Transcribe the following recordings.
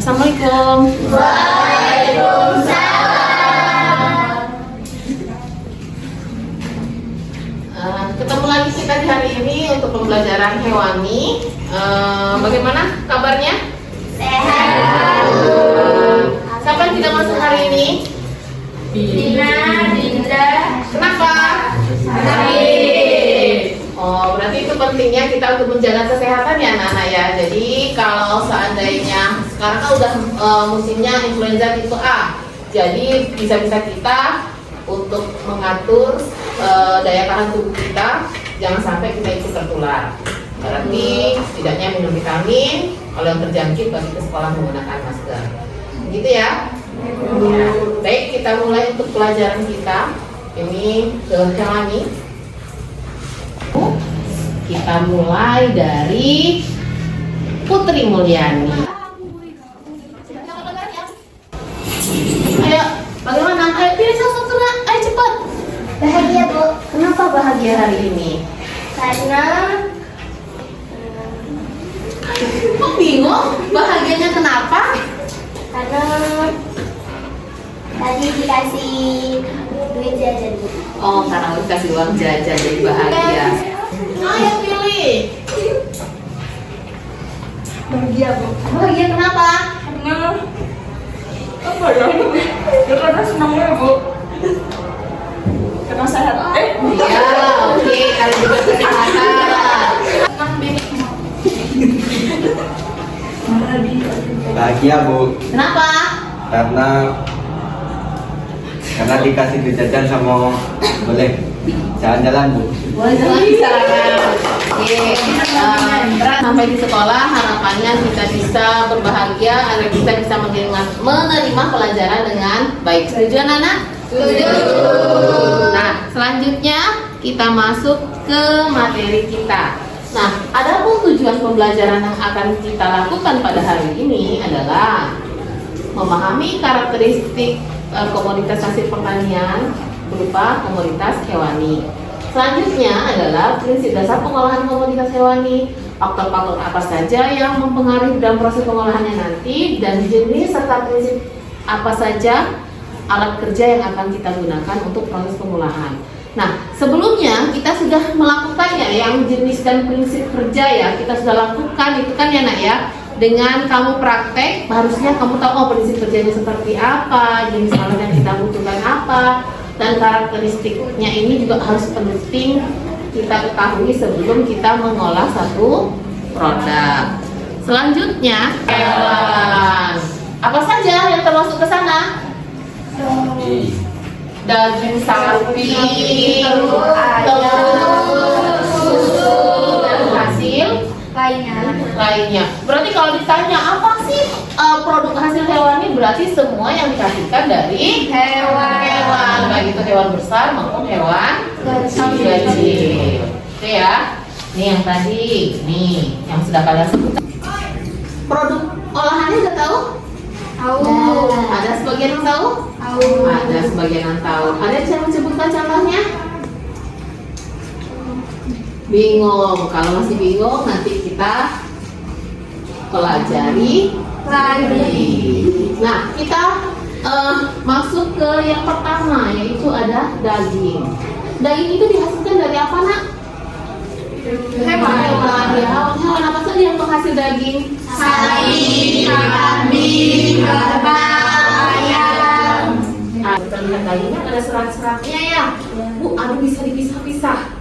Assalamualaikum. Ketemu lagi kita di hari ini untuk pembelajaran hewani. Bagaimana kabarnya? Sehat. Siapa yang tidak masuk hari ini? Dinda. Kenapa? Oh, berarti itu pentingnya kita untuk menjaga kesehatan ya anak-anak ya. Jadi kalau seandainya sekarang kan udah musimnya influenza tipe A, jadi bisa-bisa kita untuk mengatur daya tahan tubuh kita, jangan sampai kita ikut tertular. Berarti setidaknya minum vitamin, kalau yang terjangkit bagi ke sekolah menggunakan masker. Gitu ya. Baik, kita mulai untuk pelajaran kita. Ini hewani. Kita mulai dari Putri Mulyani. Ayo, bagaimana? Ayo pilih satu nak. Ayo cepat. Bahagia, Bu. Kenapa bahagia hari ini? Karena Kok bingung? Bahagianya kenapa? karena tadi dikasih duit jajan, Bu. Oh, karena dikasih uang jajan jadi bahagia. Ayo pilih. Bahagia, Bu. Bahagia kenapa? Karena apa ya? Ya karena senangnya, Bu. Karena sehat. Iya, oke. Kalau juga kesehatan. Bahagia, Bu, Kenapa? karena dikasih duit jajan sama boleh jalan-jalan, Bu. Boleh jalan-jalan. Oke. Sampai di sekolah harapannya kita bisa berbahagia agar kita bisa menerima pelajaran dengan baik. Setuju anak-anak? Setuju. Nah, selanjutnya kita masuk ke materi kita. Nah, adapun tujuan pembelajaran yang akan kita lakukan pada hari ini adalah memahami karakteristik komoditas hasil pertanian berupa komoditas hewani. Selanjutnya adalah prinsip dasar pengolahan komoditas hewani, faktor-faktor apa saja yang mempengaruhi dalam proses pengolahannya nanti, dan jenis serta prinsip apa saja alat kerja yang akan kita gunakan untuk proses pengolahan. Nah, sebelumnya kita sudah melakukannya yang jenis dan prinsip kerja ya, kita sudah lakukan itu kan ya nak ya. Dengan kamu praktek, harusnya kamu tahu prinsip kerjanya seperti apa, jenis alat yang kita butuhkan apa, dan karakteristiknya ini juga harus penting kita ketahui sebelum kita mengolah satu produk. Selanjutnya, hewan. Apa saja yang termasuk ke sana? Daging sapi, telur, susu, dan hasil lainnya. Berarti kalau ditanya apa sih produk hasil hewani, berarti semua yang dihasilkan dari hewan, baik itu hewan besar maupun hewan kecil. Oke ya. Nih yang tadi, nih yang sudah kalian sebutkan. Produk olahannya udah tahu? Tahu. Ada sebagian yang tahu? Ada sebagian yang tahu. Ada yang menyebutkan contohnya? Bingung. Kalau masih bingung, nanti kita pelajari lagi. Nah, kita masuk ke yang pertama, yaitu ada daging. Daging itu dihasilkan dari apa, nak? Hewan ya. Hewan apa saja yang penghasil daging? Sapi, kambing, kerbau, ayam. Kita lihat dagingnya ada serat-seratnya ya. Bu, aduh bisa dipisah-pisah.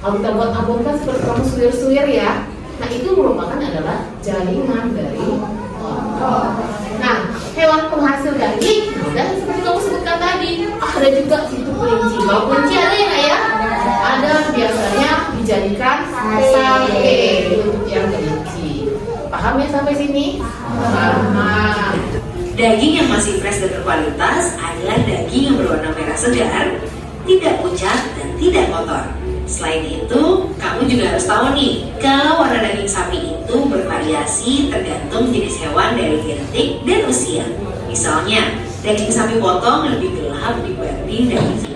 Kalau kita buat abon kan seperti kamu suwir-suwir ya. Nah, itu merupakan adalah jaringan dari otot. Nah, hewan penghasil daging, dan seperti kamu sebutkan tadi, ada juga itu kelinci. Kalau kelinci ada ya nggak ya? Ada, biasanya dijadikan sate untuk yang kelinci. Paham ya sampai sini? Paham. Daging yang masih fresh dan berkualitas adalah daging yang berwarna merah segar, tidak pucat dan tidak kotor. Selain itu, kamu juga harus tahu nih, kalau warna daging sapi itu bervariasi tergantung jenis hewan dari genetik dan usia. Misalnya, daging sapi potong lebih gelap dibanding daging sapi.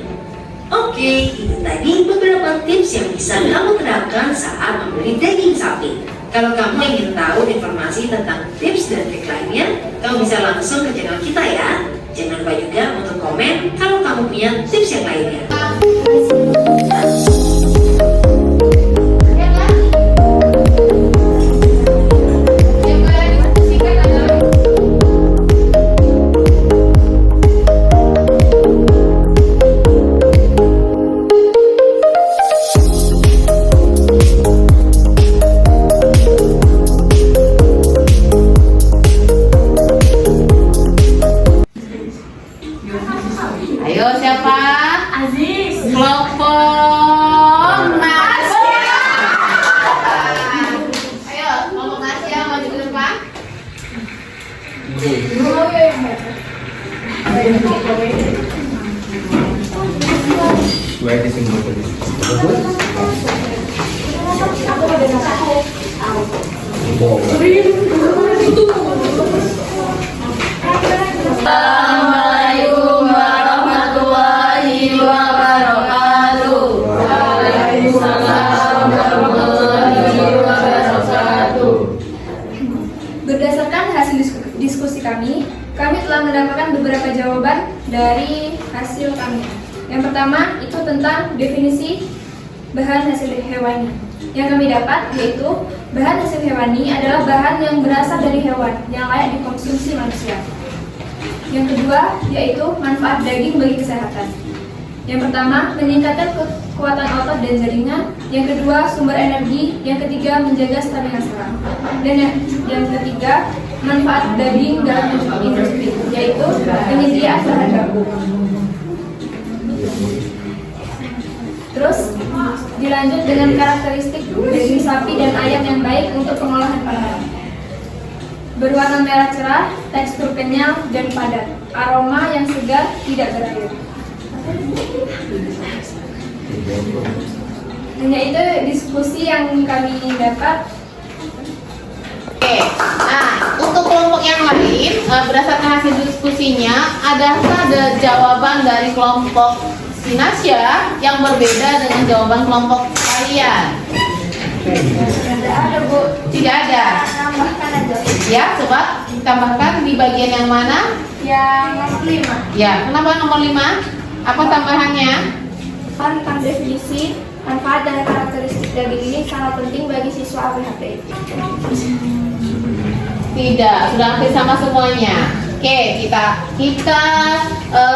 Oke, itu tadi beberapa tips yang bisa kamu terapkan saat membeli daging sapi. Kalau kamu ingin tahu informasi tentang tips dan trik lainnya, kamu bisa langsung ke channel kita ya. Jangan lupa juga untuk komen kalau kamu punya tips yang lainnya. Ayo siapa? Aziz. Kelompok Nasya. Ayo kelompok Nasya maju ke depan. Gue di sini bagus. Assalamualaikum warahmatullahi wabarakatuh. Waalaikumsalam warahmatullahi wabarakatuh. Berdasarkan hasil diskusi kami telah mendapatkan beberapa jawaban dari hasil kami. Yang pertama itu tentang definisi bahan hasil hewani. Yang kami dapat yaitu bahan hasil hewani adalah bahan yang berasal dari hewan yang layak dikonsumsi manusia. Yang kedua yaitu manfaat daging bagi kesehatan. Yang pertama meningkatkan kekuatan otot dan jaringan. Yang kedua sumber energi. Yang ketiga menjaga stamina saraf. Dan yang ketiga manfaat daging dalam industri yaitu penyediaan bahan baku. Terus dilanjut dengan karakteristik daging sapi dan ayam yang baik untuk pengolahan pangan. Berwarna merah cerah, tekstur kenyal dan padat, aroma yang segar, tidak berair. Hanya itu diskusi yang kami dapat. Oke, nah untuk kelompok yang lain berdasarkan hasil diskusinya, adakah ada jawaban dari kelompok Sinasya yang berbeda dengan jawaban kelompok kalian? Tidak ada, Bu. Tidak ada. Tambahkan aja. Ya, coba ditambahkan di bagian yang mana? Yang nomor 5. Ya, kenapa nomor 5? Apa tambahannya? Tentang definisi, manfaat dan karakteristik daging ini sangat penting bagi siswa APHP. Tidak, sudah hampir sama semuanya. Oke, kita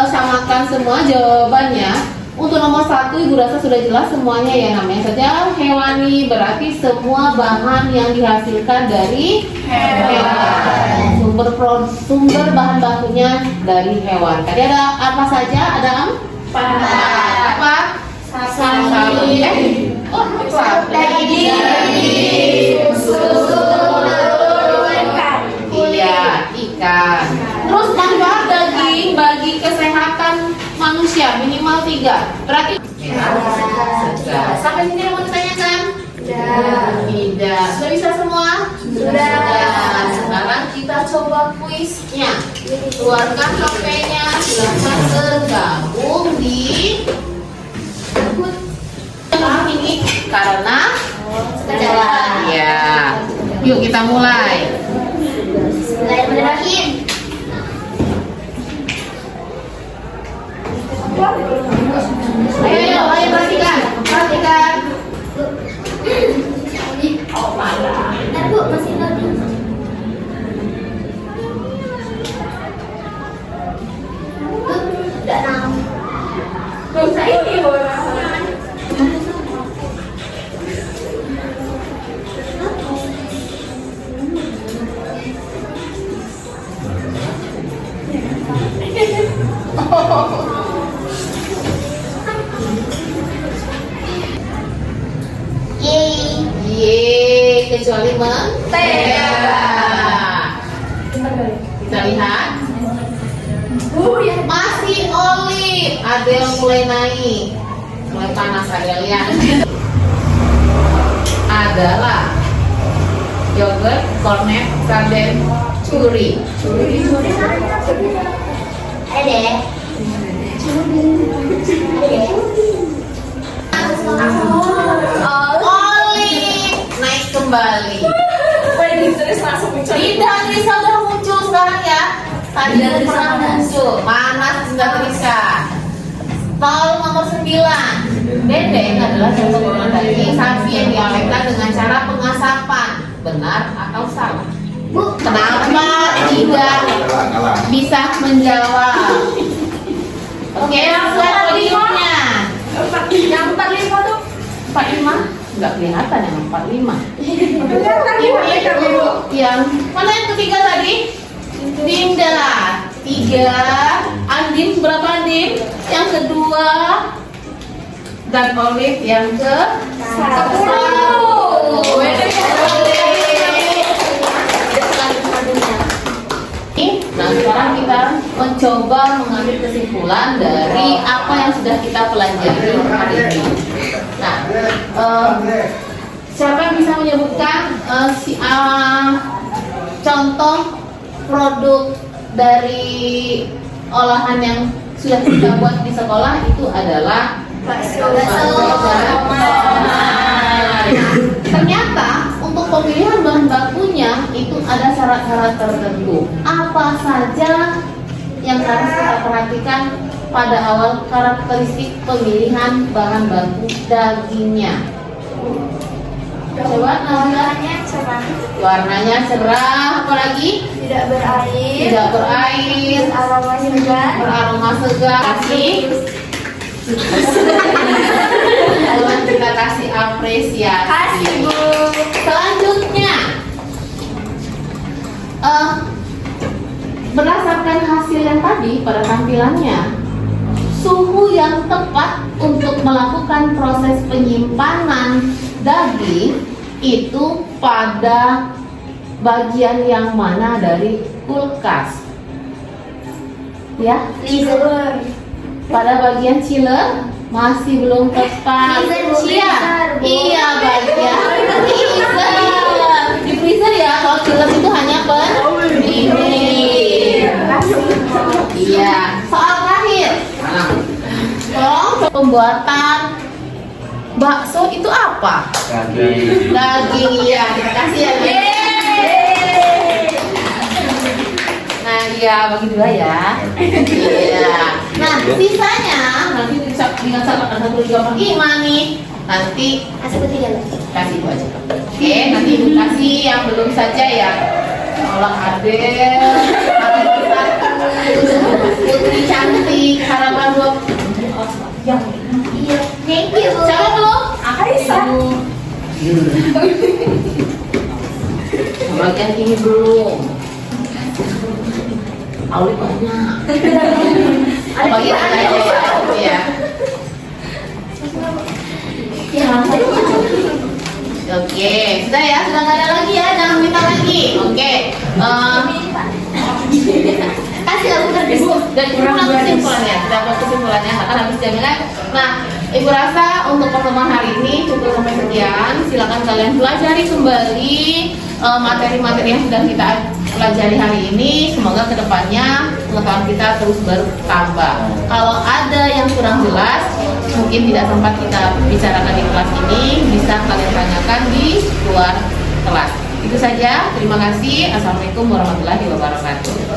samakan semua jawabannya. Untuk nomor 1 Ibu rasa sudah jelas semuanya ya, namanya saja hewani, berarti semua bahan yang dihasilkan dari hewan. Sumber bahan bakunya dari hewan. Tadi ada apa saja? Ada apa? Sapi. Sapi. Susu. Iya, ikan. Terus manfaat daging bagi kesehatan manusia minimal 3. Berarti segar. Sampai sini yang mau ditanyakan? Tidak. Sudah bisa semua? Sudah. Sekarang kita coba kuisnya. Keluarkan HP-nya, silakan bergabung di ini karena ya. Yuk kita mulai. Bismillahirrahmanirrahim. Ayo, perhatikan. Oh, malah. Bentar, Bu, masih loading. Udah 6. Gak usah ini, Bu. Yeay, kecuali mentega. Kita lihat. Masih olive. Ada yang mulai naik, mulai panas Adel ya. Adalah yogurt, cornet, sarden, curi. Ada. Olive naik kembali. Andres langsung muncul. Tidak, Trisa udah muncul sekarang ya. Tadi belum pernah muncul. Mana Dinda Trisa? Tol nomor 9. Dendeng adalah contoh golongan daging sapi yang diawetkan dengan cara pengasapan. Benar atau salah? Bu, kenapa tidak bisa menjawab? Oke, buat podiumnya. Yang 45 tuh 45? Enggak kelihatan yang 45. kelihatan Ini yang mana yang ketiga tadi? Dinda 3. Andin berapa Andin? Yang kedua. Dan Olive yang ke 10. Nah sekarang kita mencoba mengambil kesimpulan dari apa yang sudah kita pelajari hari ini. Nah, siapa yang bisa menyebutkan contoh produk dari olahan yang sudah kita buat di sekolah itu adalah bakso. Ternyata untuk pemilihan bahan bakunya itu ada syarat-syarat tertentu. Apa saja yang harus kita perhatikan pada awal karakteristik pemilihan bahan baku dagingnya? Coba warnanya cerah, warnanya cerah, apalagi tidak berair, tidak berair, aroma segar, beraroma segar. Kita kasih apresiasi. kasih Bu. Selanjutnya, berdasarkan hasil yang tadi pada tampilannya, suhu yang tepat untuk melakukan proses penyimpanan daging itu pada bagian yang mana dari kulkas? Ya, Freezer. pada bagian chiller masih belum tepat. Freezer. Iya, bagian freezer. Di freezer ya, kalau chiller itu hanya pendingin. Iya. Soal terakhir. Tolong pembuatan bakso itu apa? Daging, ya. Terima kasih ya. Nah, iya bagi 2 ya. Iya. Nah, sisanya nanti bisa dengan sama 1, 2, 5 nih. Nanti Kasih ketiga lagi. kasih itu aja. Oke, nanti ibu kasih yang belum saja ya. Tolong Adel, Putri cantik, harapan 2. Yang Iya. Thank you Bu. siapa belum? Aisyah. Bagian ini belum. Auli banyak. Bagian aja ya. Iya. Oke, sudah ya, sudah nggak ada lagi ya, jangan minta lagi. Oke, kasih aku terus dan kurang kesimpulannya, dapat kesimpulannya akan habis jaminan. Nah, ibu rasa untuk pertemuan hari ini cukup sampai sekian. Silakan kalian pelajari kembali materi-materi yang sudah kita pelajari hari ini. Semoga kedepannya pengetahuan kita terus bertambah. Kalau ada yang kurang jelas, mungkin tidak sempat kita bicarakan di kelas ini, bisa kalian tanyakan di luar kelas. Itu saja. Terima kasih. Assalamualaikum warahmatullahi wabarakatuh.